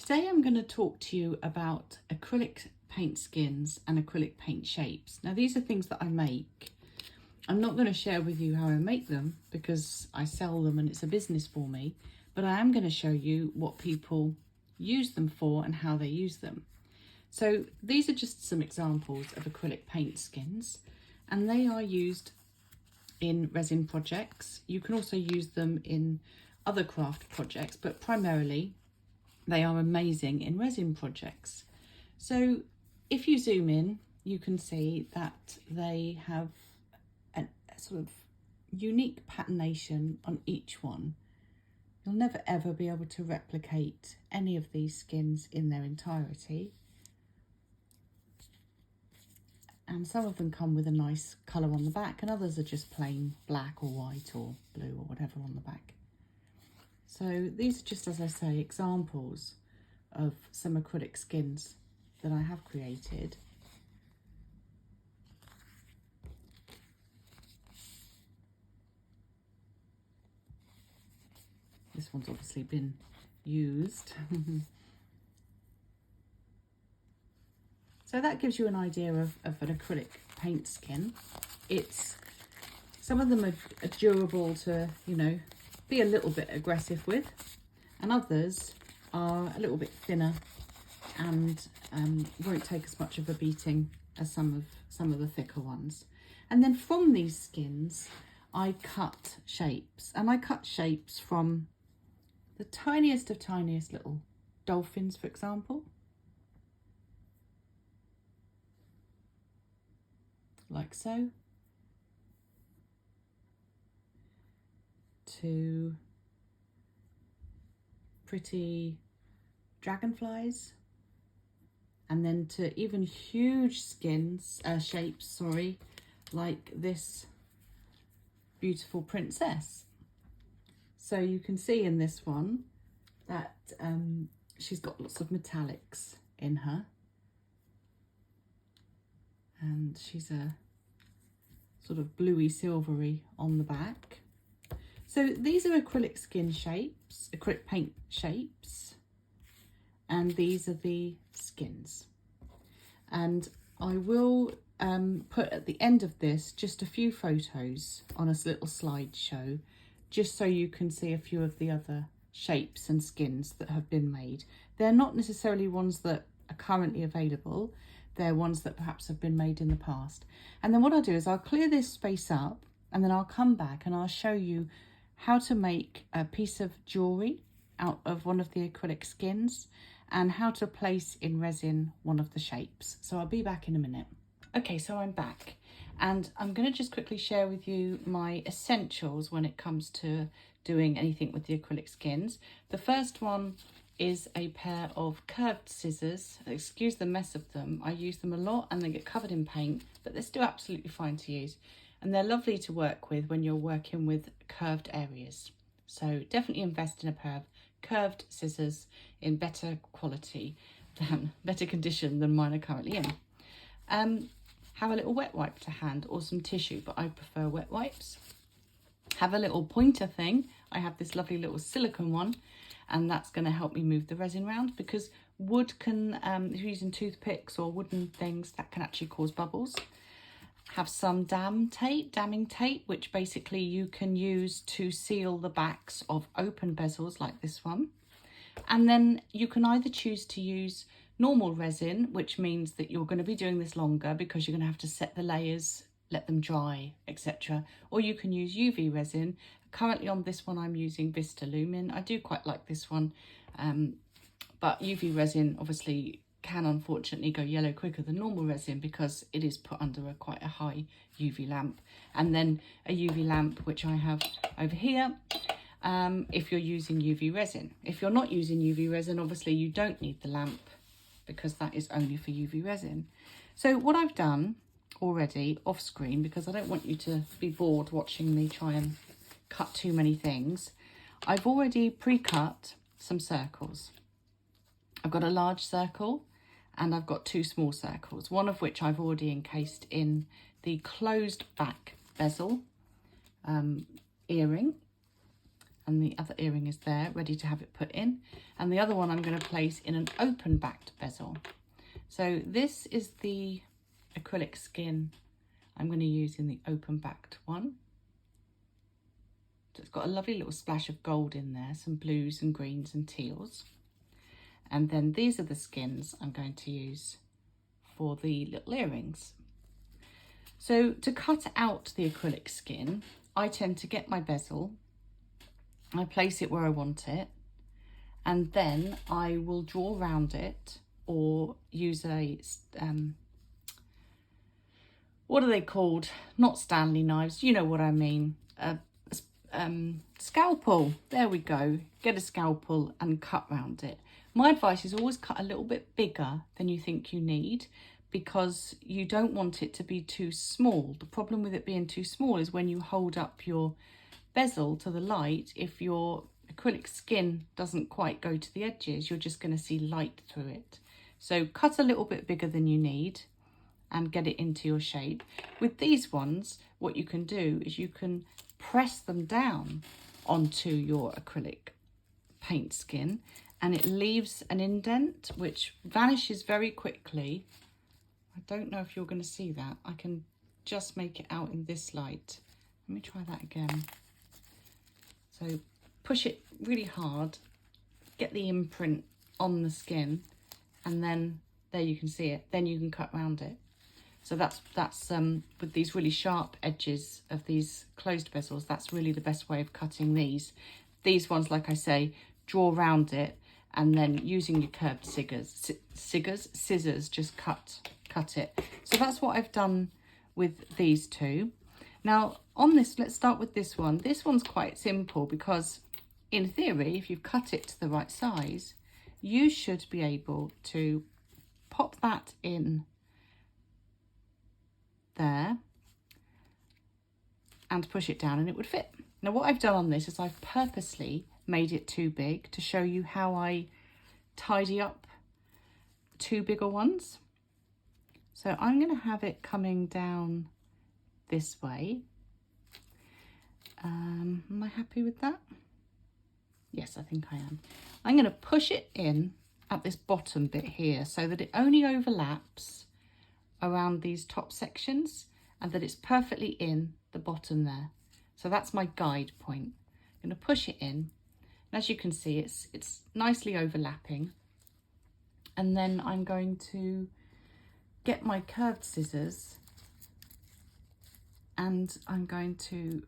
Today I'm going to talk to you about acrylic paint skins and acrylic paint shapes. Now these are things that I make. I'm not going to share with you how I make them because I sell them and it's a business for me, but I am going to show you what people use them for and how they use them. So these are just some examples of acrylic paint skins, and they are used in resin projects. You can also use them in other craft projects, but primarily they are amazing in resin projects. So if you zoom in, you can see that they have a sort of unique patternation on each one. You'll never ever be able to replicate any of these skins in their entirety. And some of them come with a nice colour on the back, and others are just plain black or white or blue or whatever on the back. So these are just, as I say, examples of some acrylic skins that I have created. This one's obviously been used. So that gives you an idea of an acrylic paint skin. Some of them are durable to, be a little bit aggressive with, and others are a little bit thinner and won't take as much of a beating as some of the thicker ones. And then from these skins, I cut shapes, and I cut shapes from the tiniest of tiniest little dolphins, for example, like so, to pretty dragonflies, and then to even huge shapes, like this beautiful princess. So you can see in this one that she's got lots of metallics in her, and she's a sort of bluey silvery on the back. So these are acrylic skin shapes, acrylic paint shapes, and these are the skins. And I will put at the end of this just a few photos on a little slideshow, just so you can see a few of the other shapes and skins that have been made. They're not necessarily ones that are currently available. They're ones that perhaps have been made in the past. And then what I'll do is I'll clear this space up, and then I'll come back and I'll show you how to make a piece of jewellery out of one of the acrylic skins, and how to place in resin one of the shapes. So I'll be back in a minute. Okay, so I'm back, and I'm going to just quickly share with you my essentials when it comes to doing anything with the acrylic skins. The first one is a pair of curved scissors. Excuse the mess of them. I use them a lot and they get covered in paint, but they're still absolutely fine to use. And they're lovely to work with when you're working with curved areas. So definitely invest in a pair of curved scissors in better condition than mine are currently in. Have a little wet wipe to hand, or some tissue, but I prefer wet wipes. Have a little pointer thing. I have this lovely little silicone one, and that's going to help me move the resin around, because wood can, if you're using toothpicks or wooden things, that can actually cause bubbles. Have some damming tape, which basically you can use to seal the backs of open bezels like this one. And then you can either choose to use normal resin, which means that you're going to be doing this longer because you're going to have to set the layers, let them dry, etc. Or you can use UV resin. Currently on this one I'm using Vista Lumin. I do quite like this one, but UV resin obviously can unfortunately go yellow quicker than normal resin because it is put under quite a high UV lamp. And then a UV lamp, which I have over here, if you're using UV resin. If you're not using UV resin, obviously you don't need the lamp because that is only for UV resin. So what I've done already off screen, because I don't want you to be bored watching me try and cut too many things, I've already pre-cut some circles. I've got a large circle and I've got two small circles, one of which I've already encased in the closed back bezel earring, and the other earring is there, ready to have it put in. And the other one I'm going to place in an open backed bezel. So this is the acrylic skin I'm going to use in the open backed one. So it's got a lovely little splash of gold in there, some blues and greens and teals. And then these are the skins I'm going to use for the little earrings. So to cut out the acrylic skin, I tend to get my bezel, I place it where I want it, and then I will draw around it or use a, what are they called? Not Stanley knives, you know what I mean. Scalpel, there we go. Get a scalpel and cut round it. My advice is always cut a little bit bigger than you think you need, because you don't want it to be too small. The problem with it being too small is when you hold up your bezel to the light, if your acrylic skin doesn't quite go to the edges, you're just going to see light through it. So cut a little bit bigger than you need and get it into your shape. With these ones, what you can do is you can press them down onto your acrylic paint skin, and it leaves an indent which vanishes very quickly. I don't know if you're going to see that. I can just make it out in this light. Let me try that again. So push it really hard, get the imprint on the skin, and then there you can see it. Then you can cut around it. So that's with these really sharp edges of these closed bezels, that's really the best way of cutting these. These ones, like I say, draw around it, and then using your curved scissors, just cut it. So that's what I've done with these two. Now on this, let's start with this one. This one's quite simple because in theory, if you've cut it to the right size, you should be able to pop that in there and push it down and it would fit. Now what I've done on this is I've purposely made it too big to show you how I tidy up two bigger ones. So I'm going to have it coming down this way. Am I happy with that? Yes, I think I am. I'm going to push it in at this bottom bit here so that it only overlaps around these top sections and that it's perfectly in the bottom there. So that's my guide point. I'm going to push it in. And as you can see, it's nicely overlapping. And then I'm going to get my curved scissors and I'm going to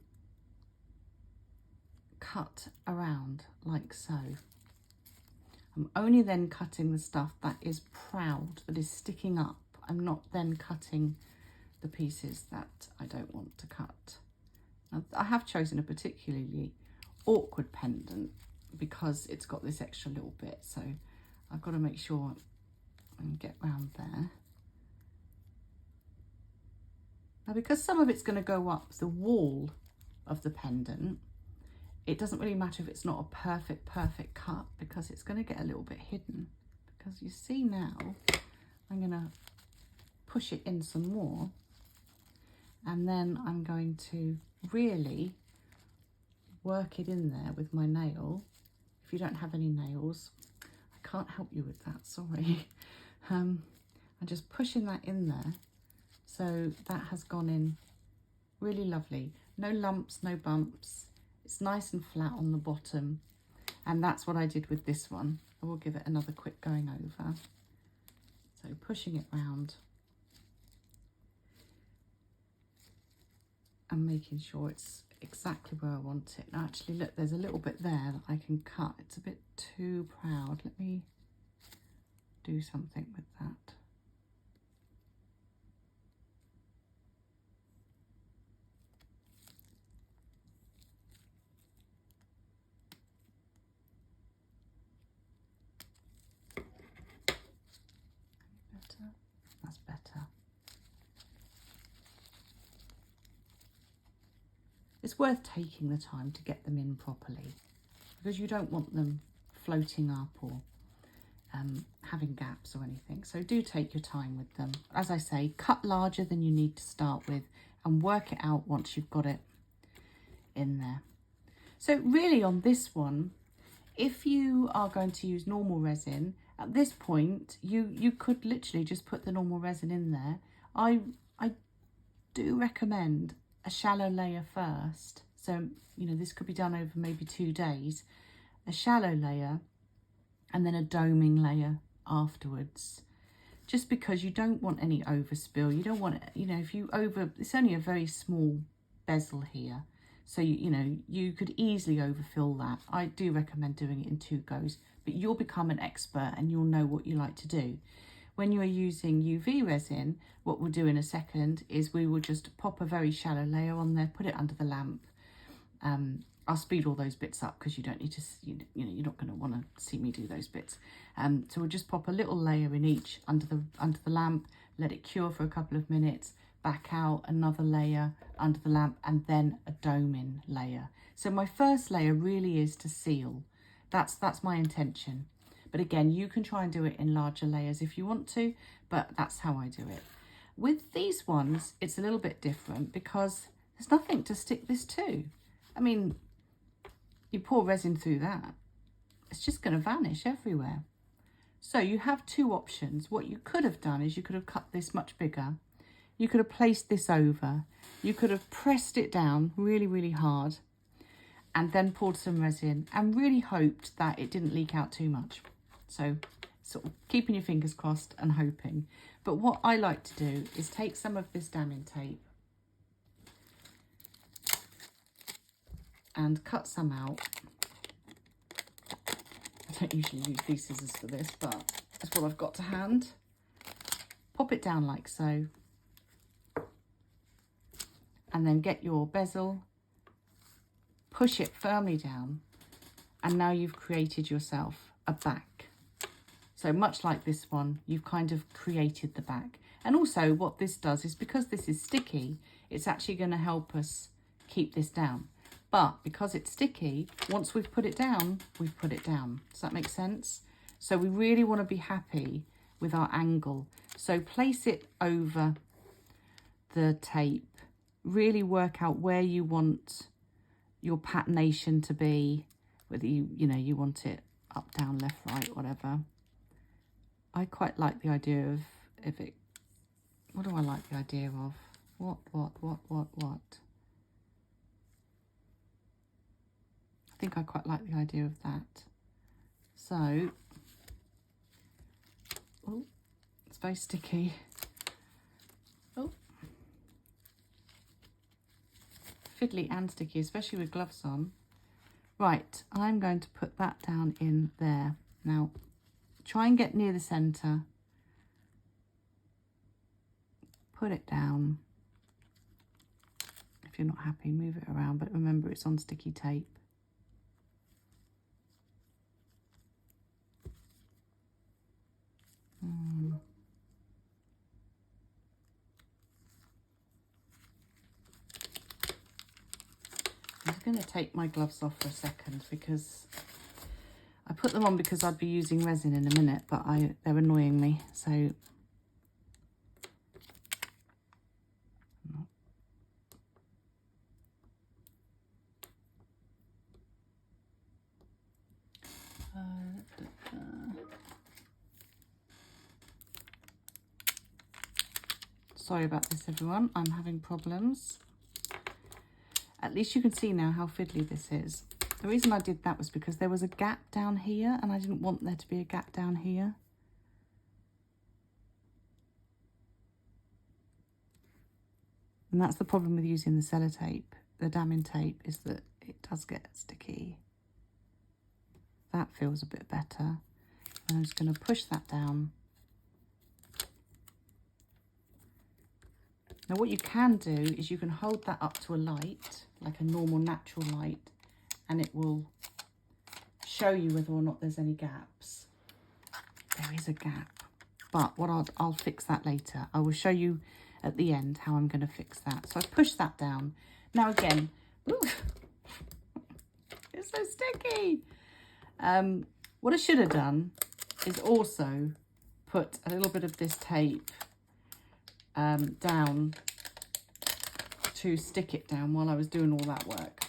cut around like so. I'm only then cutting the stuff that is proud, that is sticking up. I'm not then cutting the pieces that I don't want to cut. Now, I have chosen a particularly awkward pendant because it's got this extra little bit, so I've got to make sure and get round there. Now because some of it's going to go up the wall of the pendant, it doesn't really matter if it's not a perfect cut because it's going to get a little bit hidden. Because you see now, I'm going to push it in some more and then I'm going to really work it in there with my nail. If you don't have any nails, I can't help you with that, sorry. I'm just pushing that in there so that has gone in really lovely. No lumps, no bumps. It's nice and flat on the bottom, and that's what I did with this one. I will give it another quick going over. So pushing it round and making sure it's exactly where I want it. Now actually look, there's a little bit there that I can cut. It's a bit too proud. Let me do something with that. Better? That's better. It's worth taking the time to get them in properly because you don't want them floating up or having gaps or anything. So do take your time with them. As I say, cut larger than you need to start with and work it out once you've got it in there. So really on this one, if you are going to use normal resin, at this point, you could literally just put the normal resin in there. I do recommend a shallow layer first. So, you know, this could be done over maybe 2 days. A shallow layer and then a doming layer afterwards. Just because you don't want any overspill. You don't want it, you know, if you it's only a very small bezel here. So, you know, you could easily overfill that. I do recommend doing it in 2 goes, but you'll become an expert and you'll know what you like to do. When you are using UV resin, what we'll do in a second is we will just pop a very shallow layer on there, put it under the lamp. I'll speed all those bits up because you don't need to, you know, you're not going to want to see me do those bits. So we'll just pop a little layer in each under the lamp, let it cure for a couple of minutes, back out another layer under the lamp, and then a doming layer. So my first layer really is to seal. That's my intention. But again, you can try and do it in larger layers if you want to, but that's how I do it. With these ones, it's a little bit different because there's nothing to stick this to. I mean, you pour resin through that, it's just going to vanish everywhere. So you have 2 options. What you could have done is you could have cut this much bigger. You could have placed this over. You could have pressed it down really, really hard and then poured some resin and really hoped that it didn't leak out too much. So sort of keeping your fingers crossed and hoping. But what I like to do is take some of this damming tape and cut some out. I don't usually use these scissors for this, but that's what I've got to hand. Pop it down like so. And then get your bezel, push it firmly down, and now you've created yourself a back. So much like this one, you've kind of created the back. And also what this does is, because this is sticky, it's actually going to help us keep this down. But because it's sticky, once we've put it down, we've put it down. Does that make sense? So we really want to be happy with our angle. So place it over the tape. Really work out where you want your patination to be, whether you want it up, down, left, right, whatever. I quite like the idea of what do I like the idea of? What? I think I quite like the idea of that. So, oh, it's very sticky. Oh, fiddly and sticky, especially with gloves on. Right, I'm going to put that down in there. Now, try and get near the centre. Put it down. If you're not happy, move it around, but remember it's on sticky tape. I'm going to take my gloves off for a second because I put them on because I'd be using resin in a minute, but they're annoying me. So sorry about this, everyone. I'm having problems. At least you can see now how fiddly this is. The reason I did that was because there was a gap down here and I didn't want there to be a gap down here. And that's the problem with using the sellotape, the damming tape, is that it does get sticky. That feels a bit better. And I'm just going to push that down. Now what you can do is you can hold that up to a light, like a normal natural light, and it will show you whether or not there's any gaps. There is a gap, but I'll fix that later. I will show you at the end how I'm going to fix that. So I push that down. Now again, ooh, it's so sticky. What I should have done is also put a little bit of this tape down to stick it down while I was doing all that work.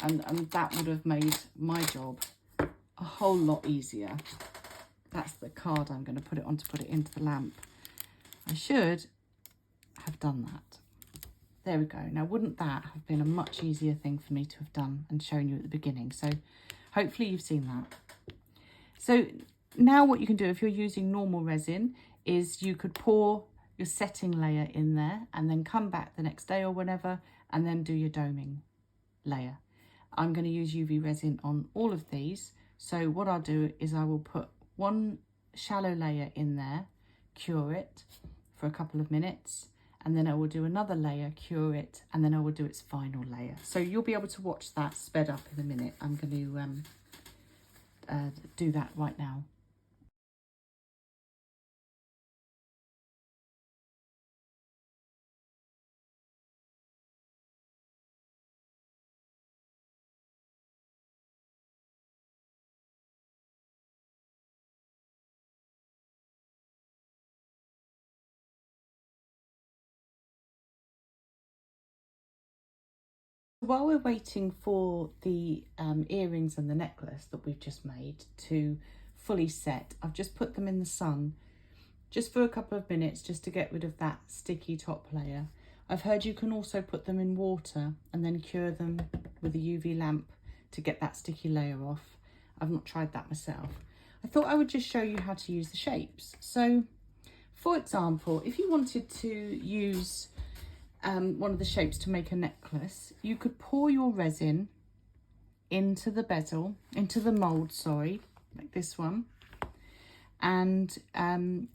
and that would have made my job a whole lot easier. That's the card I'm going to put it on to put it into the lamp. I should have done that. There we go. Now, wouldn't that have been a much easier thing for me to have done and shown you at the beginning? So hopefully you've seen that. So now what you can do if you're using normal resin is you could pour your setting layer in there and then come back the next day or whenever and then do your doming layer. I'm going to use UV resin on all of these. So what I'll do is I will put one shallow layer in there, cure it for a couple of minutes, and then I will do another layer, cure it, and then I will do its final layer. So you'll be able to watch that sped up in a minute. I'm going to do that right now. While we're waiting for the earrings and the necklace that we've just made to fully set, I've just put them in the sun just for a couple of minutes just to get rid of that sticky top layer. I've heard you can also put them in water and then cure them with a UV lamp to get that sticky layer off. I've not tried that myself. I thought I would just show you how to use the shapes. So, for example, if you wanted to use one of the shapes to make a necklace, you could pour your resin into the bezel, into the mold, sorry, like this one. And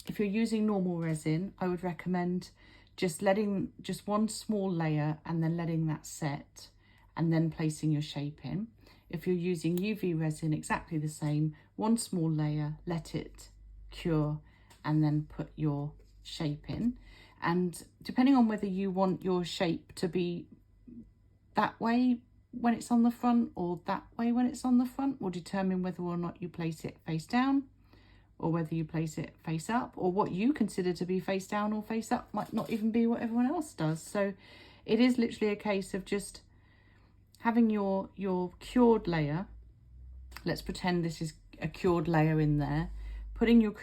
if you're using normal resin, I would recommend just letting just one small layer and then letting that set and then placing your shape in. If you're using UV resin, exactly the same, one small layer, let it cure and then put your shape in. And depending on whether you want your shape to be that way when it's on the front or that way when it's on the front will determine whether or not you place it face down or whether you place it face up, or what you consider to be face down or face up might not even be what everyone else does. So it is literally a case of just having your cured layer. Let's pretend this is a cured layer in there. Putting your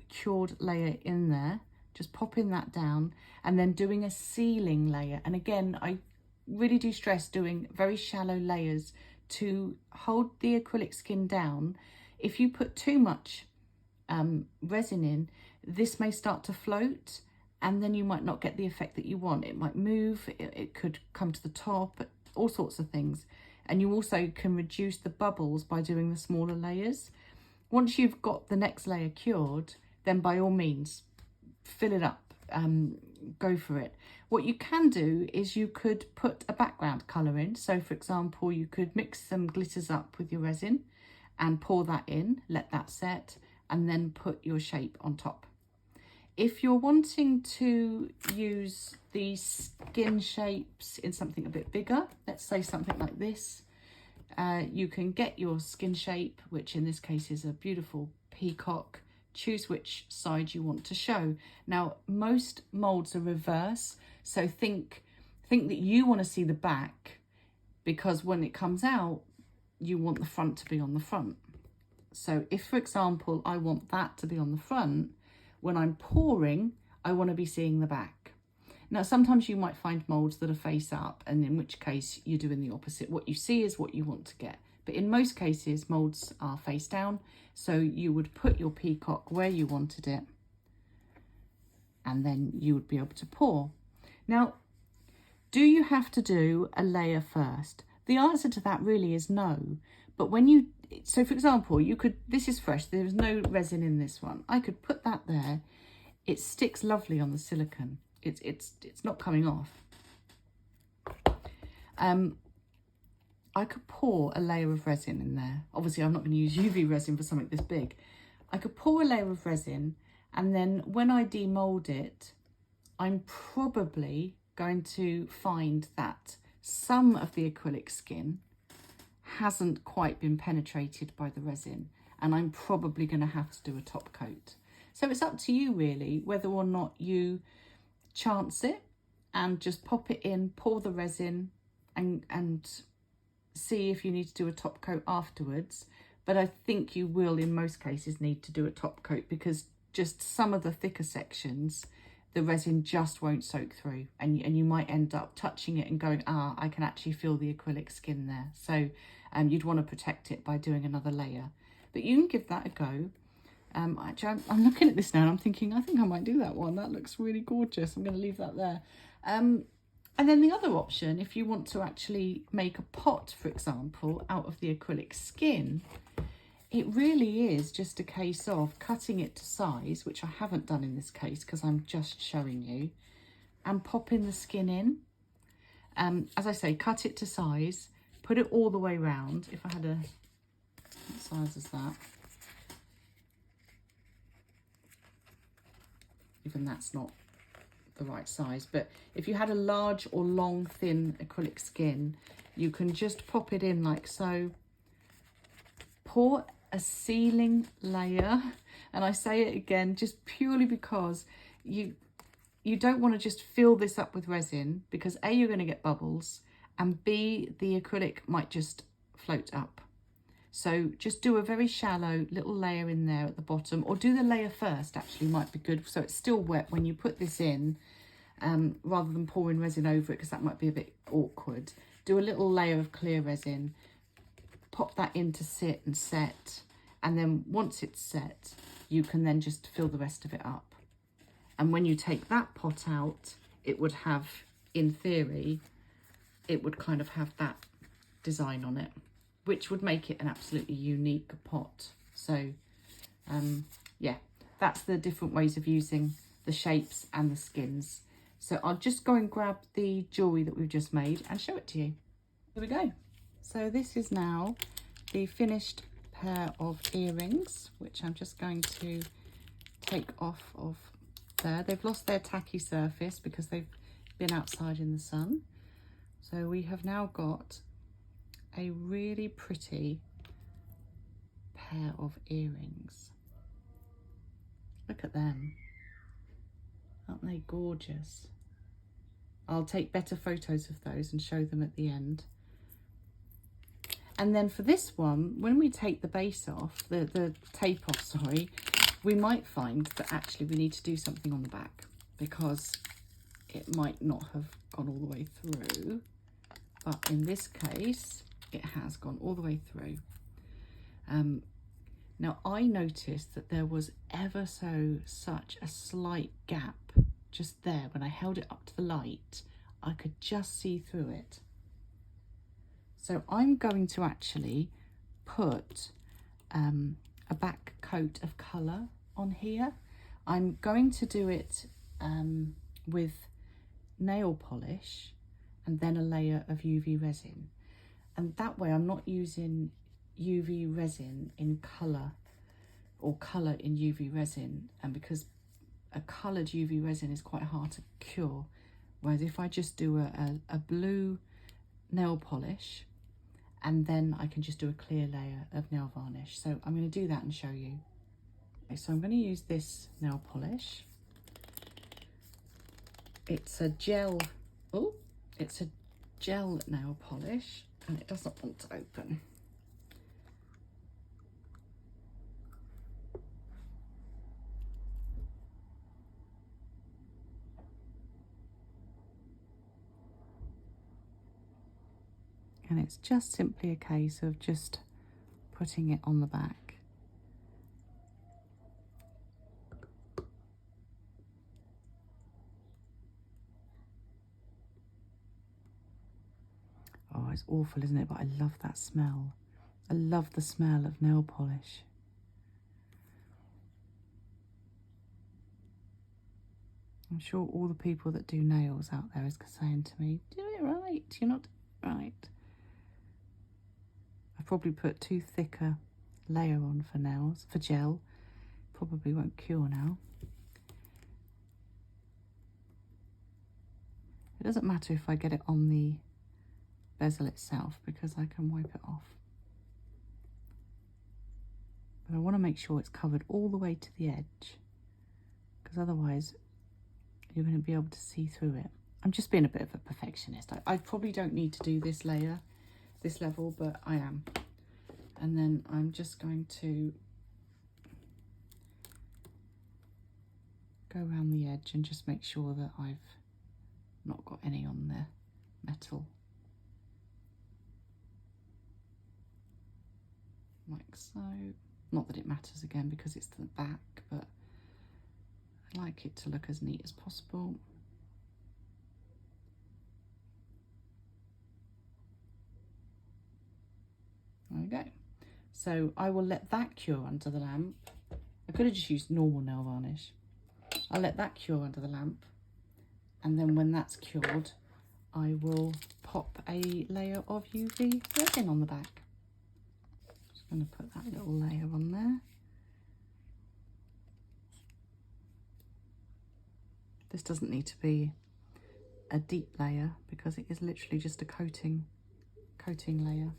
cured layer in there, just popping that down and then doing a sealing layer. And again, I really do stress doing very shallow layers to hold the acrylic skin down. If you put too much resin in, this may start to float and then you might not get the effect that you want. It might move, it could come to the top, all sorts of things. And you also can reduce the bubbles by doing the smaller layers. Once you've got the next layer cured, then by all means, fill it up, go for it. What you can do is you could put a background colour in. So for example, you could mix some glitters up with your resin and pour that in, let that set, and then put your shape on top. If you're wanting to use these skin shapes in something a bit bigger, let's say something like this, you can get your skin shape, which in this case is a beautiful peacock. Choose which side you want to show. Now, most molds are reverse, so think that you want to see the back, because when it comes out, you want the front to be on the front. So if, for example, I want that to be on the front, when I'm pouring, I want to be seeing the back. Now, sometimes you might find molds that are face up, and in which case you're doing the opposite. What you see is what you want to get. But in most cases, molds are face down. So you would put your peacock where you wanted it, and then you would be able to pour. Now, do you have to do a layer first? The answer to that really is no. But when you, so for example, you could, this is fresh, there's no resin in this one. I could put that there. It sticks lovely on the silicone. It's not coming off. I could pour a layer of resin in there. Obviously, I'm not going to use UV resin for something this big. I could pour a layer of resin, and then when I demold it, I'm probably going to find that some of the acrylic skin hasn't quite been penetrated by the resin, and I'm probably going to have to do a top coat. So it's up to you really whether or not you chance it and just pop it in, pour the resin and see if you need to do a top coat afterwards, but I think you will in most cases need to do a top coat, because just some of the thicker sections, the resin just won't soak through, and you might end up touching it and going, ah, I can actually feel the acrylic skin there. So you'd want to protect it by doing another layer, but you can give that a go. Actually, I'm looking at this now and I'm thinking, I think I might do that one. That looks really gorgeous. I'm going to leave that there. And then the other option, if you want to actually make a pot, for example, out of the acrylic skin, it really is just a case of cutting it to size, which I haven't done in this case because I'm just showing you, and popping the skin in. As I say, cut it to size, put it all the way round. If I had a, what size is that? Even that's not the right size, but if you had a large or long thin acrylic skin, you can just pop it in like so. Pour a sealing layer, and I say it again just purely because you don't want to just fill this up with resin, because A, you're going to get bubbles, and B, the acrylic might just float up. So just do a very shallow little layer in there at the bottom, or do the layer first, actually might be good, so it's still wet when you put this in, rather than pouring resin over it, because that might be a bit awkward. Do a little layer of clear resin, pop that in to sit and set, and then once it's set, you can then just fill the rest of it up. And when you take that pot out, it would have, in theory, it would kind of have that design on it, which would make it an absolutely unique pot. So yeah, that's the different ways of using the shapes and the skins. So I'll just go and grab the jewellery that we've just made and show it to you. Here we go. So this is now the finished pair of earrings, which I'm just going to take off of there. They've lost their tacky surface because they've been outside in the sun. So we have now got a really pretty pair of earrings. Look at them. Aren't they gorgeous? I'll take better photos of those and show them at the end. And then for this one, when we take the base off, the tape off, sorry, we might find that actually we need to do something on the back, because it might not have gone all the way through. But in this case, it has gone all the way through. Now I noticed that there was ever so such a slight gap just there. When I held it up to the light, I could just see through it. So I'm going to actually put a back coat of colour on here. I'm going to do it with nail polish and then a layer of UV resin. And that way I'm not using UV resin in colour, or colour in UV resin, and because a coloured UV resin is quite hard to cure, whereas if I just do a blue nail polish, and then I can just do a clear layer of nail varnish. So I'm going to do that and show you. Okay, so I'm going to use this nail polish. It's a gel, oh, it's a gel nail polish, and it doesn't want to open. And it's just simply a case of just putting it on the back. Oh, it's awful, isn't it? But I love that smell. I love the smell of nail polish. I'm sure all the people that do nails out there is saying to me, do it right, you're not doing it right. I've probably put too thick a layer on for nails, for gel. Probably won't cure now. It doesn't matter if I get it on the bezel itself, because I can wipe it off. But I want to make sure it's covered all the way to the edge, because otherwise you're going to be able to see through it. I'm just being a bit of a perfectionist. I probably don't need to do this layer, this level, but I am. And then I'm just going to go around the edge and just make sure that I've not got any on the metal. Like so. Not that it matters again because it's the back, but I like it to look as neat as possible. There we go. So I will let that cure under the lamp. I could have just used normal nail varnish. I'll let that cure under the lamp, and then when that's cured, I will pop a layer of UV resin on the back. Just going to put that little layer on there. This doesn't need to be a deep layer because it is literally just a coating layer.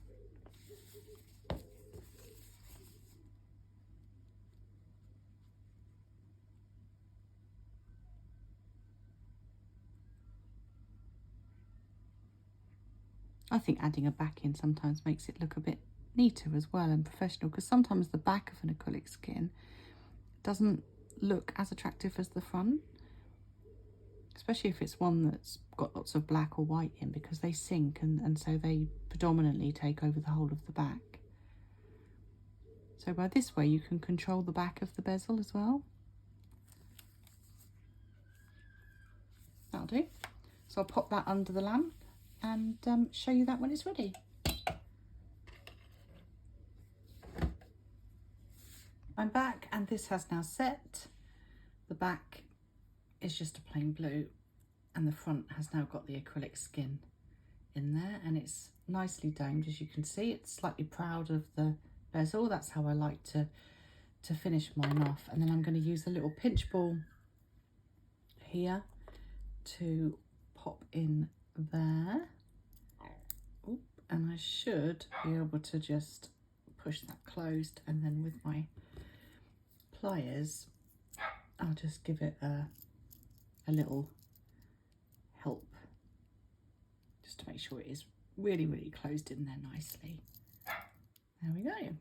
I think adding a back in sometimes makes it look a bit neater as well and professional, because sometimes the back of an acrylic skin doesn't look as attractive as the front, especially if it's one that's got lots of black or white in, because they sink and so they predominantly take over the whole of the back. So by this way you can control the back of the bezel as well. That'll do. So I'll pop that under the lamp and show you that when it's ready. I'm back and this has now set. The back is just a plain blue and the front has now got the acrylic skin in there, and it's nicely domed, as you can see. It's slightly proud of the bezel. That's how I like to finish mine off. And then I'm going to use a little pinch ball here to pop in there. Oop, and I should be able to just push that closed, and then with my pliers I'll just give it a little help just to make sure it is really closed in there nicely. There we go.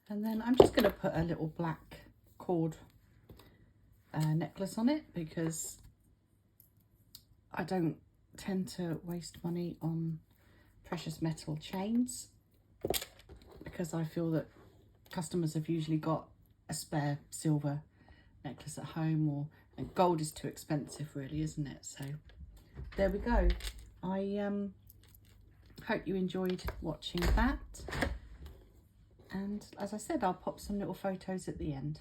And then I'm just going to put a little black cord necklace on it, because I don't tend to waste money on precious metal chains, because I feel that customers have usually got a spare silver necklace at home, and gold is too expensive really, isn't it? So there we go. I hope you enjoyed watching that, and as I said, I'll pop some little photos at the end.